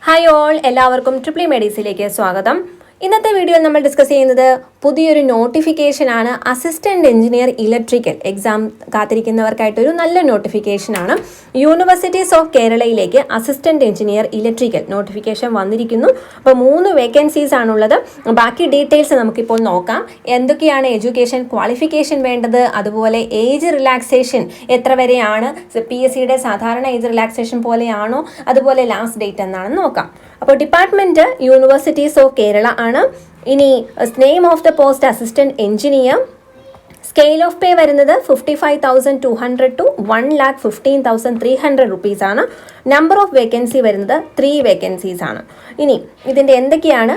Hi all, എല്ലാവർക്കും triple മെഡീസിലേക്ക് സ്വാഗതം. ഇന്നത്തെ വീഡിയോയിൽ നമ്മൾ ഡിസ്കസ് ചെയ്യുന്നത് പുതിയൊരു നോട്ടിഫിക്കേഷനാണ്. അസിസ്റ്റന്റ് എഞ്ചിനീയർ ഇലക്ട്രിക്കൽ എക്സാം കാത്തിരിക്കുന്നവർക്കായിട്ടൊരു നല്ല നോട്ടിഫിക്കേഷനാണ്. യൂണിവേഴ്സിറ്റീസ് ഓഫ് കേരളയിലേക്ക് അസിസ്റ്റന്റ് എഞ്ചിനീയർ ഇലക്ട്രിക്കൽ നോട്ടിഫിക്കേഷൻ വന്നിരിക്കുന്നു. അപ്പോൾ 3 വേക്കൻസീസ് ആണുള്ളത്. ബാക്കി ഡീറ്റെയിൽസ് നമുക്കിപ്പോൾ നോക്കാം. എന്തൊക്കെയാണ് എഡ്യൂക്കേഷൻ ക്വാളിഫിക്കേഷൻ വേണ്ടത്, അതുപോലെ ഏജ് റിലാക്സേഷൻ എത്ര വരെയാണ്, PSCയുടെ സാധാരണ ഏജ് റിലാക്സേഷൻ പോലെയാണോ, അതുപോലെ ലാസ്റ്റ് ഡേറ്റ് എന്നാണെന്ന് നോക്കാം. അപ്പോൾ ഡിപ്പാർട്ട്മെന്റ് യൂണിവേഴ്സിറ്റീസ് ഓഫ് കേരള ആണ്. ഇനി name of the post assistant engineer. Scale of pay വരുന്നത് 55,200 to 1,15,300 rupees ആണ്. നമ്പർ ഓഫ് വേക്കൻസി വരുന്നത് 3 വേക്കൻസീസ് ആണ്. ഇനി ഇതിൻ്റെ എന്തൊക്കെയാണ്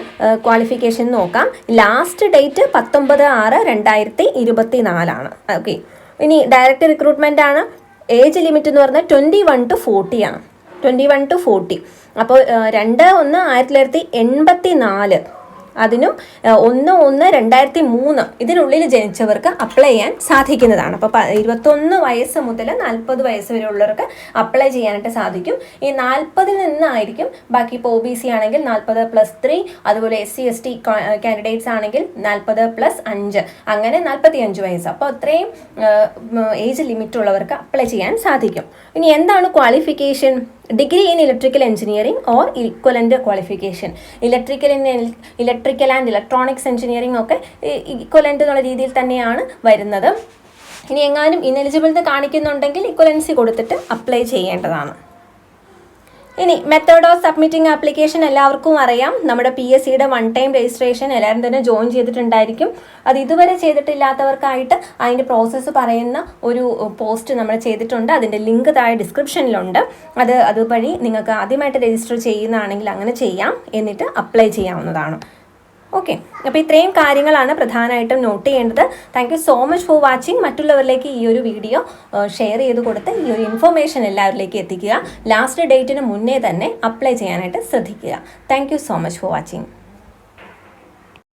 ക്വാളിഫിക്കേഷൻ നോക്കാം. ലാസ്റ്റ് ഡേറ്റ് 19/6/2024 ആണ്. ഓക്കെ, ഇനി ഡയറക്റ്റ് റിക്രൂട്ട്മെന്റ് ആണ്. ഏജ് ലിമിറ്റ് എന്ന് പറഞ്ഞാൽ 21 to 40 ആണ്. 21 to 40. അപ്പോൾ 2/1/1984 അതിനും 1/1/2003 ഇതിനുള്ളിൽ ജനിച്ചവർക്ക് അപ്ലൈ ചെയ്യാൻ സാധിക്കുന്നതാണ്. അപ്പോൾ 21 വയസ്സ് മുതൽ 40 വയസ്സ് വരെ ഉള്ളവർക്ക് അപ്ലൈ ചെയ്യാനായിട്ട് സാധിക്കും. ഈ 40 നിന്നായിരിക്കും ബാക്കി. ഇപ്പോൾ OBC ആണെങ്കിൽ 40+3, അതുപോലെ SC/ST കാൻഡിഡേറ്റ്സ് ആണെങ്കിൽ 40+5, അങ്ങനെ 45 വയസ്സ്. അപ്പോൾ അത്രയും ഏജ് ലിമിറ്റ് ഉള്ളവർക്ക് അപ്ലൈ ചെയ്യാൻ സാധിക്കും. ഇനി എന്താണ് qualification? Degree in electrical engineering or equivalent qualification. Electrical and electronics engineering ഒക്കെ ഇക്വലന്റ് എന്നുള്ള രീതിയിൽ തന്നെയാണ് വരുന്നത്. ഇനി എങ്ങാനും ഇനെലിജിബിലിറ്റി കാണിക്കുന്നുണ്ടെങ്കിൽ ഇക്വലൻസി കൊടുത്തിട്ട് അപ്ലൈ ചെയ്യേണ്ടതാണ്. ഇനി മെത്തേഡ് ഓഫ് സബ്മിറ്റിംഗ് ആപ്ലിക്കേഷൻ എല്ലാവർക്കും അറിയാം. നമ്മുടെ PSCയുടെ 1 ടൈം രജിസ്ട്രേഷൻ എല്ലാവരും തന്നെ ജോയിൻ ചെയ്തിട്ടുണ്ടായിരിക്കും. അത് ഇതുവരെ ചെയ്തിട്ടില്ലാത്തവർക്കായിട്ട് അതിൻ്റെ പ്രോസസ്സ് പറയുന്ന ഒരു പോസ്റ്റ് നമ്മൾ ചെയ്തിട്ടുണ്ട്. അതിൻ്റെ ലിങ്ക് താഴെ ഡിസ്ക്രിപ്ഷനിലുണ്ട്. അതുവഴി നിങ്ങൾക്ക് ആദ്യമായിട്ട് രജിസ്റ്റർ ചെയ്യുന്നതാണെങ്കിൽ അങ്ങനെ ചെയ്യാം, എന്നിട്ട് അപ്ലൈ ചെയ്യാവുന്നതാണ്. ഓക്കെ, അപ്പോൾ ഇത്രയും കാര്യങ്ങളാണ് പ്രധാനമായിട്ടും നോട്ട് ചെയ്യേണ്ടത്. Thank you so much for watching. മറ്റുള്ളവരിലേക്ക് ഈ ഒരു വീഡിയോ ഷെയർ ചെയ്ത് കൊടുത്ത് ഈ ഒരു ഇൻഫർമേഷൻ എല്ലാവരിലേക്ക് എത്തിക്കുക. ലാസ്റ്റ് ഡേറ്റിന് മുന്നേ തന്നെ അപ്ലൈ ചെയ്യാനായിട്ട് ശ്രദ്ധിക്കുക. Thank you so much for watching.